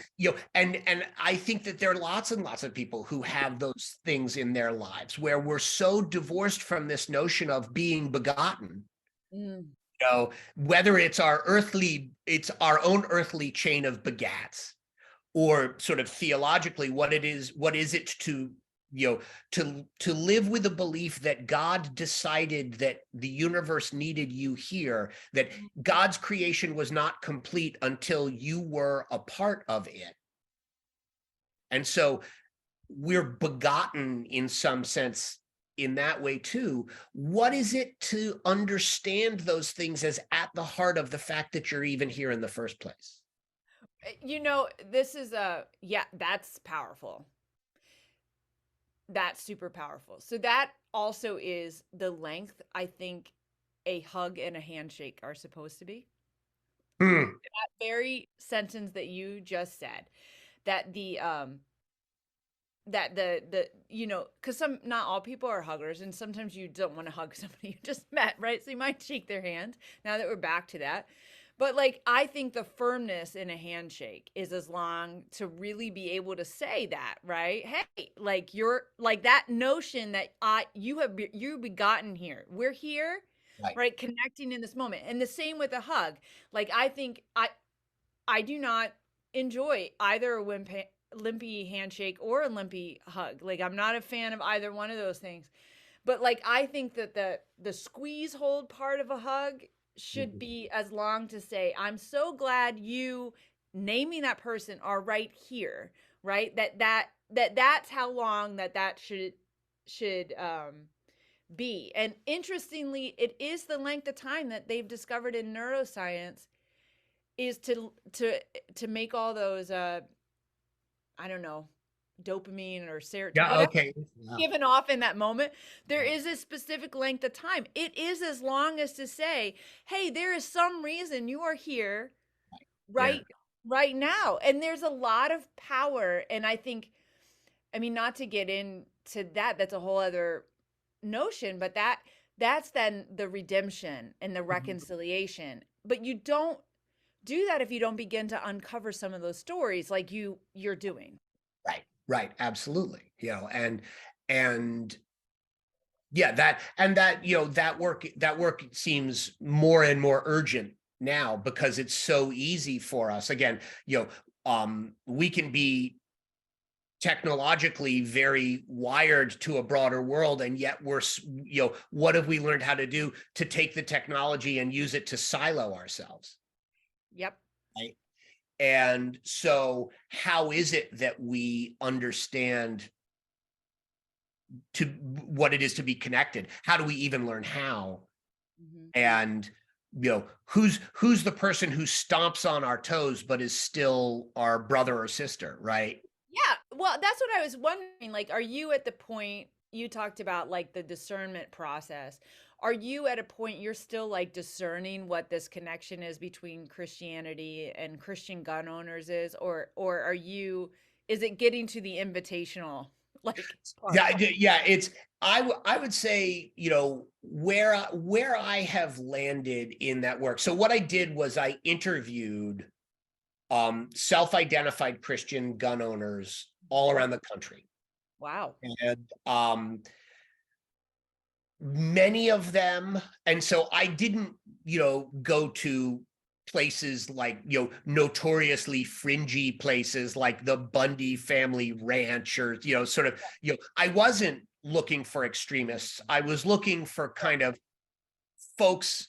and I think that there are lots and lots of people who have those things in their lives where we're so divorced from this notion of being begotten. Whether it's our own earthly chain of begats, or sort of theologically, what is it to live with the belief that God decided that the universe needed you here, that God's creation was not complete until you were a part of it. And so we're begotten in some sense in that way too. What is it to understand those things as at the heart of the fact that you're even here in the first place? This is that's powerful. That's super powerful. So that also is the length I think a hug and a handshake are supposed to be. That very sentence that you just said, that because not all people are huggers, and sometimes you don't want to hug somebody you just met, right? So you might shake their hand, now that we're back to that. But like, I think the firmness in a handshake is as long to really be able to say that, right? Hey, like, you're like that notion that you begotten here. We're here, right? Connecting in this moment. And the same with a hug. Like, I think I do not enjoy either a limpy handshake or a limpy hug. Like, I'm not a fan of either one of those things. But like, I think that the squeeze hold part of a hug should be as long to say, I'm so glad you naming that person are right here, right? That's how long that should be. And interestingly, it is the length of time that they've discovered in neuroscience is to make all those I don't know, dopamine or serotonin given off in that moment. There is a specific length of time. It is as long as to say, hey, there is some reason you are here right now. And there's a lot of power. And I think, not to get into that's a whole other notion, but that's then the redemption and the reconciliation. But you don't do that if you don't begin to uncover some of those stories like you're doing. Right. Absolutely. And that work seems more and more urgent now, because it's so easy for us. Again, we can be technologically very wired to a broader world, and yet we're, what have we learned how to do to take the technology and use it to silo ourselves? Yep. Right. And so how is it that we understand what it is to be connected? How do we even learn how? And who's the person who stomps on our toes but is still our brother or sister, right? Yeah. well, that's what I was wondering. Like, are you at the point you talked about, like the discernment process? Are you at a point you're still like discerning what this connection is between Christianity and Christian gun owners is, or are you, is it getting to the invitational like part? Yeah, it's I would say, where I have landed in that work. So what I did was I interviewed self-identified Christian gun owners all around the country. Wow. And many of them, and so I didn't, go to places like, notoriously fringy places like the Bundy family ranch, or, sort of, I wasn't looking for extremists. I was looking for kind of folks.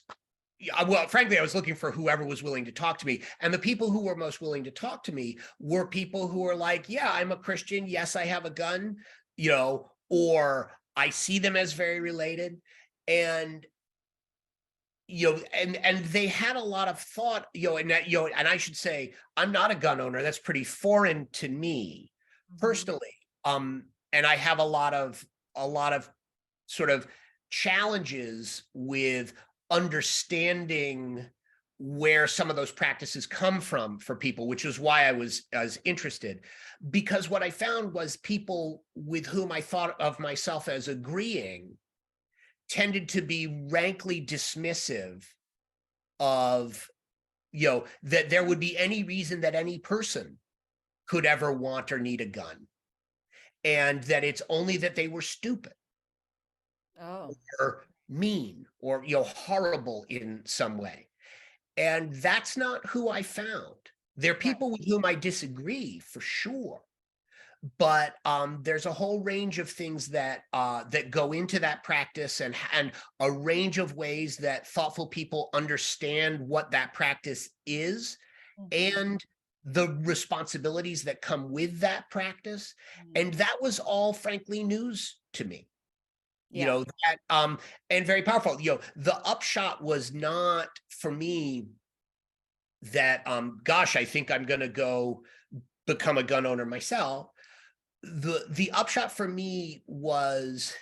Well, frankly, I was looking for whoever was willing to talk to me. And the people who were most willing to talk to me were people who were like, yeah, I'm a Christian. Yes, I have a gun, or I see them as very related. And and they had a lot of thought, and that, and I should say, I'm not a gun owner. That's pretty foreign to me personally. And I have a lot of sort of challenges with understanding where some of those practices come from for people, which is why I was interested. Because what I found was people with whom I thought of myself as agreeing tended to be rankly dismissive of, that there would be any reason that any person could ever want or need a gun, and that it's only that they were stupid or mean or, horrible in some way. And that's not who I found. There are people with whom I disagree for sure. But there's a whole range of things that go into that practice, and a range of ways that thoughtful people understand what that practice is, and the responsibilities that come with that practice. And that was all, frankly, news to me. That and very powerful. The upshot was not for me that gosh, I think I'm going to go become a gun owner myself. The upshot for me was,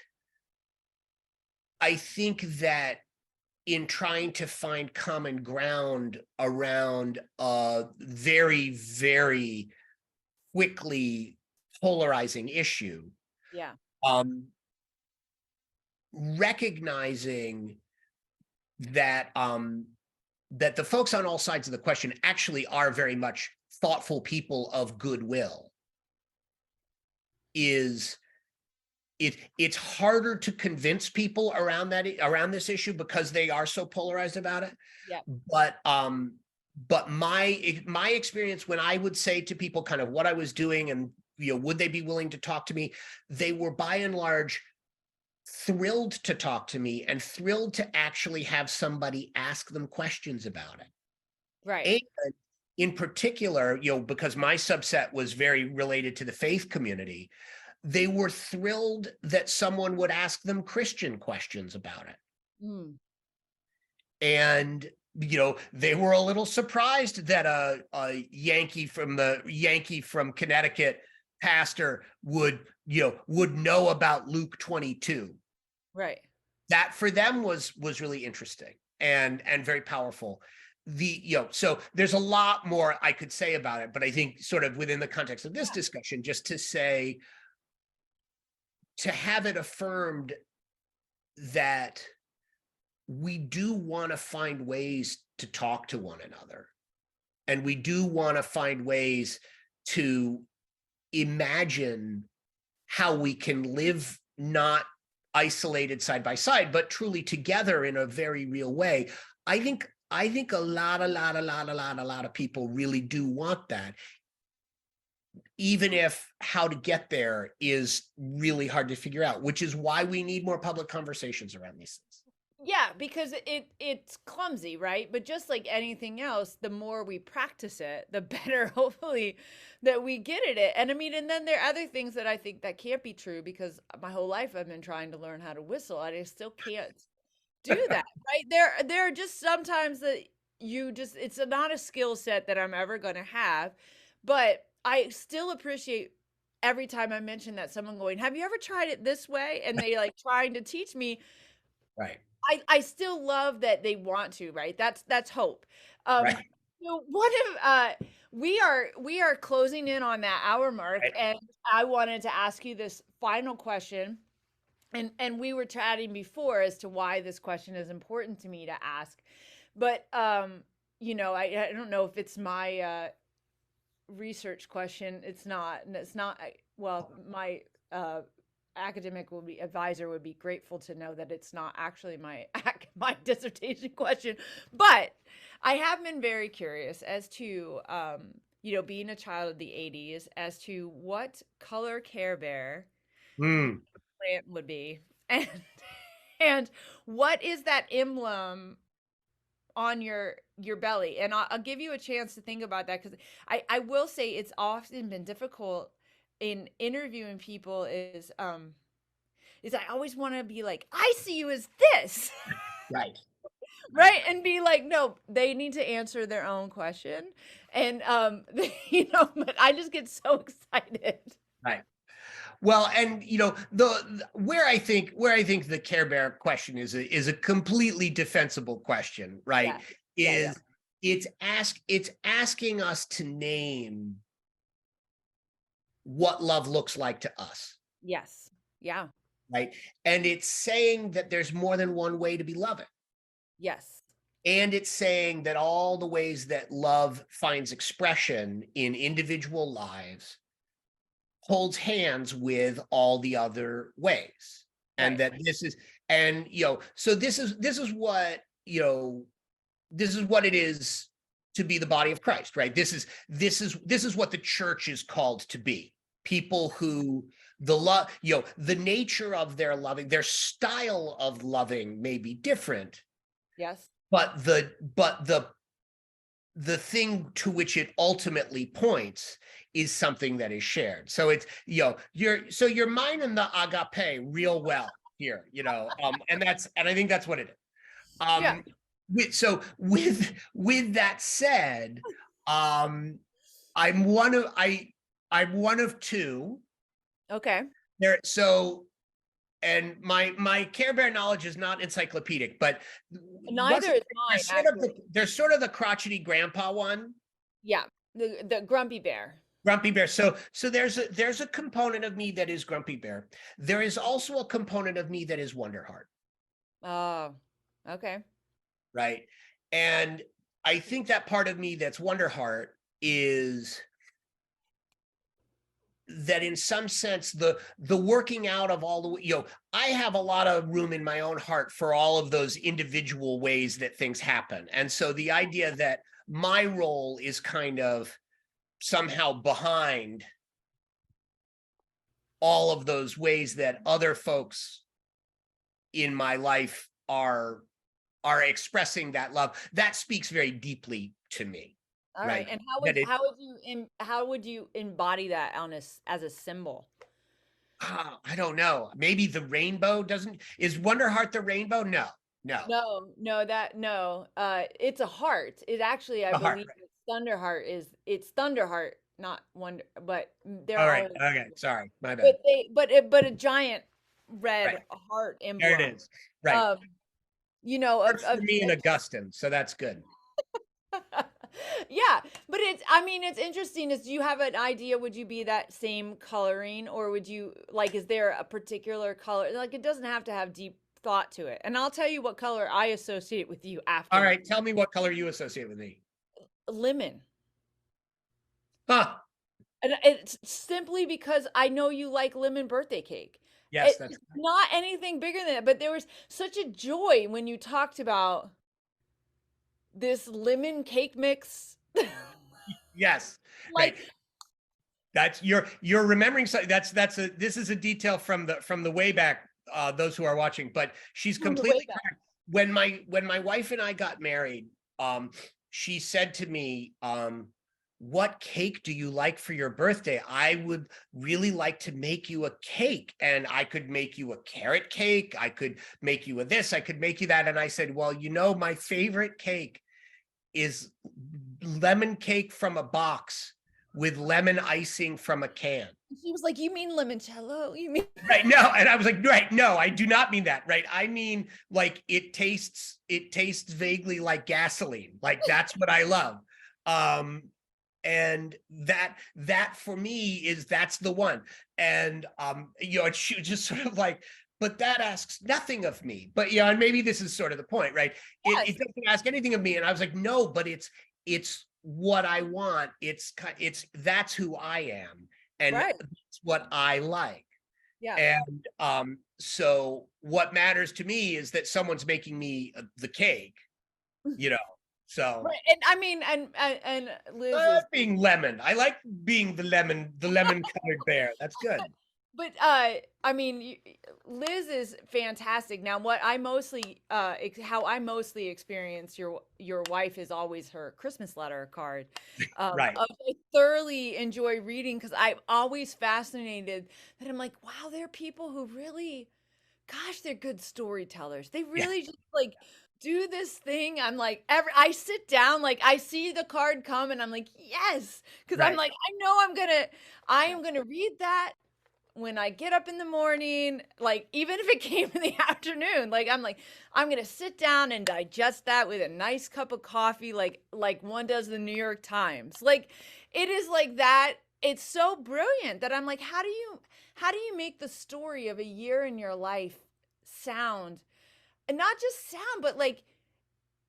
I think that in trying to find common ground around a very, very quickly polarizing issue, recognizing that that the folks on all sides of the question actually are very much thoughtful people of goodwill, it's harder to convince people around this issue because they are so polarized about it. But my experience, when I would say to people kind of what I was doing and, would they be willing to talk to me, they were by and large thrilled to talk to me and thrilled to actually have somebody ask them questions about it. And in particular, because my subset was very related to the faith community, they were thrilled that someone would ask them Christian questions about it. And, they were a little surprised that a Yankee from Connecticut pastor would know about Luke 22. That for them was really interesting and very powerful. So there's a lot more I could say about it, but I think sort of within the context of this discussion, just to say, to have it affirmed that we do want to find ways to talk to one another, and we do want to find ways to imagine how we can live not isolated side by side, but truly together in a very real way. I think a lot of people really do want that, even if how to get there is really hard to figure out, which is why we need more public conversations around these things. Yeah, because it's clumsy, right? But just like anything else, the more we practice it, the better, hopefully, that we get at it. And I mean, and then there are other things that I think that can't be true, because my whole life I've been trying to learn how to whistle, and I still can't do that, right? There are just sometimes that it's not a skill set that I'm ever going to have, but I still appreciate every time I mention that, someone going, "Have you ever tried it this way?" And they like trying to teach me. Right. I still love that they want to, right? That's hope. Um, Right. so what if we are closing in on that hour mark, Right. and I wanted to ask you this final question. And we were chatting before as to why this question is important to me to ask. But I don't know if it's my research question. It's not, and it's not. Well, my academic advisor would be grateful to know that it's not actually my my dissertation question. But I have been very curious as to being a child of the '80s, as to what color Care Bear Mm. plant would be, and and what is that emblem on your belly. And I'll give you a chance to think about that, because I will say it's often been difficult in interviewing people is I always want to be like, I see you as this. Right. Right, and be like, no, they need to answer their own question. And but I just get so excited. Right. Well, and the where I think the Care Bear question is a completely defensible question, right? Yeah. Yeah, yeah. Is it's asking us to name what love looks like to us, Yes. Yeah. right? And it's saying that there's more than one way to be loving. Yes. And it's saying that all the ways that love finds expression in individual lives holds hands with all the other ways. And Right. that this is, and so this is what this is what it is to be the body of Christ, right? This is what the church is called to be. People who the nature of their loving, their style of loving may be different, Yes. but the thing to which it ultimately points is something that is shared. So it's you're mining the agape real well here, and I think that's what it is. Yeah. With that said, I'm one of two Okay. there. And my Care Bear knowledge is not encyclopedic, but Neither is mine, actually. there's sort of the crotchety grandpa one, Yeah, the grumpy bear. Grumpy Bear. So there's a component of me that is Grumpy Bear. There is also a component of me that is Wonder Heart, Oh, okay. right? And I think that part of me that's Wonder Heart is that in some sense the working out of all the I have a lot of room in my own heart for all of those individual ways that things happen. And so the idea that my role is kind of somehow behind all of those ways that other folks in my life are expressing that love, that speaks very deeply to me. All right. Right. And That it, how would you embody that as a symbol? I don't know. Maybe the rainbow is Wonder Heart the rainbow? No. No. It's a heart. It actually, I The heart. believe, Right. it's Thunderheart, not Wonder, but they're All all right. Okay. Sorry. My bad. but a giant red Right. heart There emblem. it is. Right. Um, Works for me and Augustine, so that's good. Yeah, but it's interesting. Do you have an idea? Would you be that same coloring, or would you is there a particular color? Like, it doesn't have to have deep thought to it. And I'll tell you what color I associate with you after. All right. Tell me what color you associate with me. Lemon. Huh. And it's simply because I know you like lemon birthday cake. Yes, It's not anything bigger than that, but there was such a joy when you talked about this lemon cake mix. yes. Like, right. That's you're remembering something. This is a detail from the way back, those who are watching, but she's completely correct. When my wife and I got married, she said to me, what cake do you like for your birthday? I would really like to make you a cake, and I could make you a carrot cake. I could make you a this, I could make you that. And I said, well, my favorite cake is lemon cake from a box with lemon icing from a can. She was like, "You mean limoncello? You mean?" Right. No. And I was like, right. No, I do not mean that. Right. I mean, like it tastes vaguely like gasoline. Like that's what I love. Um, and that for me that's the one. And it's just sort of like, but that asks nothing of me. But and maybe this is sort of the point, right? It Yes, doesn't ask anything of me. And I was like, no, but it's what I want. It's that's who I am. And right. that's what I like. Yeah. And so what matters to me is that someone's making me the cake, you know. So Right, and I mean, and Liz is being lemon. I like being the lemon colored bear. That's good. but, I mean, Liz is fantastic. Now, what I mostly, how I mostly experience your wife is always her Christmas letter card. Right. I thoroughly enjoy reading because I'm always fascinated that I'm like, wow, there are people who really, gosh, they're good storytellers. They Yeah. really just like do this thing. I'm like, I sit down, like I see the card come, and I'm like, yes, because I'm Right. like, I know I am gonna read that when I get up in the morning, like even if it came in the afternoon, like I'm gonna sit down and digest that with a nice cup of coffee, like one does the New York Times. Like it is like that. It's so brilliant that I'm like, how do you make the story of a year in your life sound, and not just sound, but like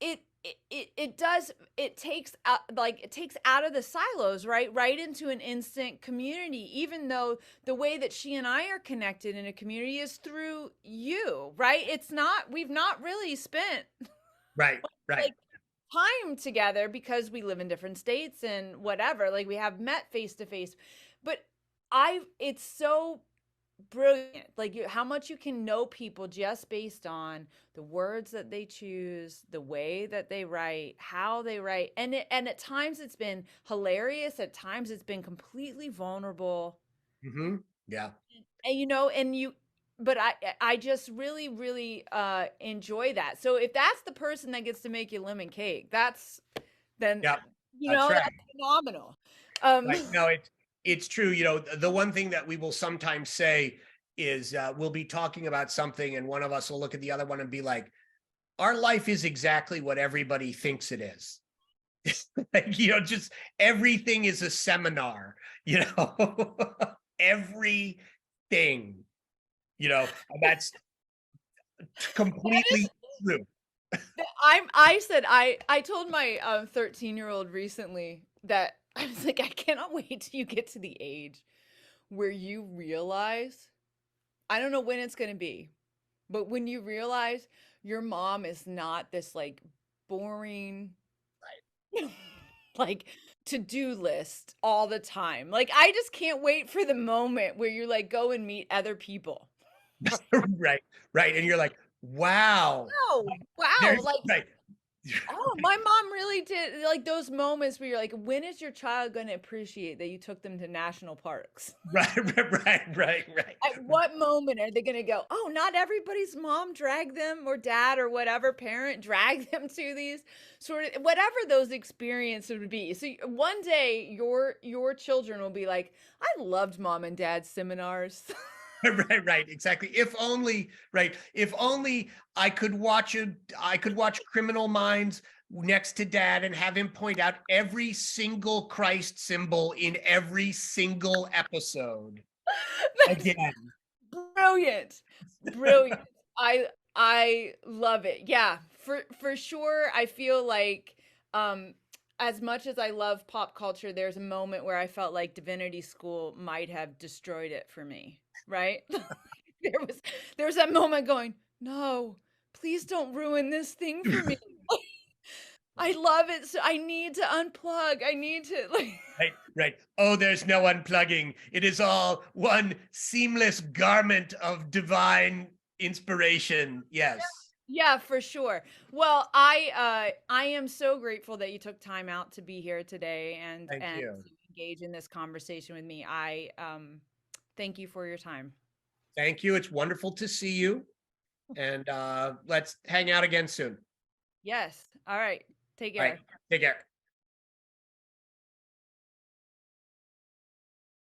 it does, it takes out of the silos, right into an instant community, even though the way that she and I are connected in a community is through you, right? We've not really spent Right. Right. like time together because we live in different states and whatever, like we have met face to face, but it's so brilliant, like how much you can know people just based on the words that they choose, the way that they write, how they write, and at times it's been hilarious, at times it's been completely vulnerable, Yeah. and but I just really enjoy that. So if that's the person that gets to make you lemon cake, then Yeah. That's right. that's phenomenal. um Right. No, it's true. The one thing that we will sometimes say is we'll be talking about something and one of us will look at the other one and be like, our life is exactly what everybody thinks it is. Like, just everything is a seminar, everything, and that's that is completely true. I told my 13-year-old recently that I was like, I cannot wait till you get to the age where you realize, I don't know when it's going to be, but when you realize your mom is not this like boring, like to-do list all the time. Like, I just can't wait for the moment where you like go and meet other people. Right, right. And you're like, wow, Oh, wow. there's Like, right. oh, my mom really did, like, those moments where you're like, when is your child gonna appreciate that you took them to national parks? Right, right. At what moment are they gonna go, "Oh, not everybody's mom dragged them, or dad, or whatever parent dragged them to these sort of whatever those experiences would be." So one day your children will be like, "I loved mom and dad's seminars." Right, exactly. If only, right, if only I could watch Criminal Minds next to dad and have him point out every single Christ symbol in every single episode That's again. brilliant. Brilliant. I love it. Yeah, for sure. I feel like as much as I love pop culture, there's a moment where I felt like Divinity School might have destroyed it for me, right? there was there was that moment going, "No, please don't ruin this thing for me. I love it. So I need to unplug. I need to like." Right. Oh, there's no unplugging. It is all one seamless garment of divine inspiration. Yes. Yeah, for sure. Well, I am so grateful that you took time out to be here today Thank and you. to engage in this conversation with me. I thank you for your time. Thank you. It's wonderful to see you. And let's hang out again soon. Yes. All right. Take All right. care. Take care.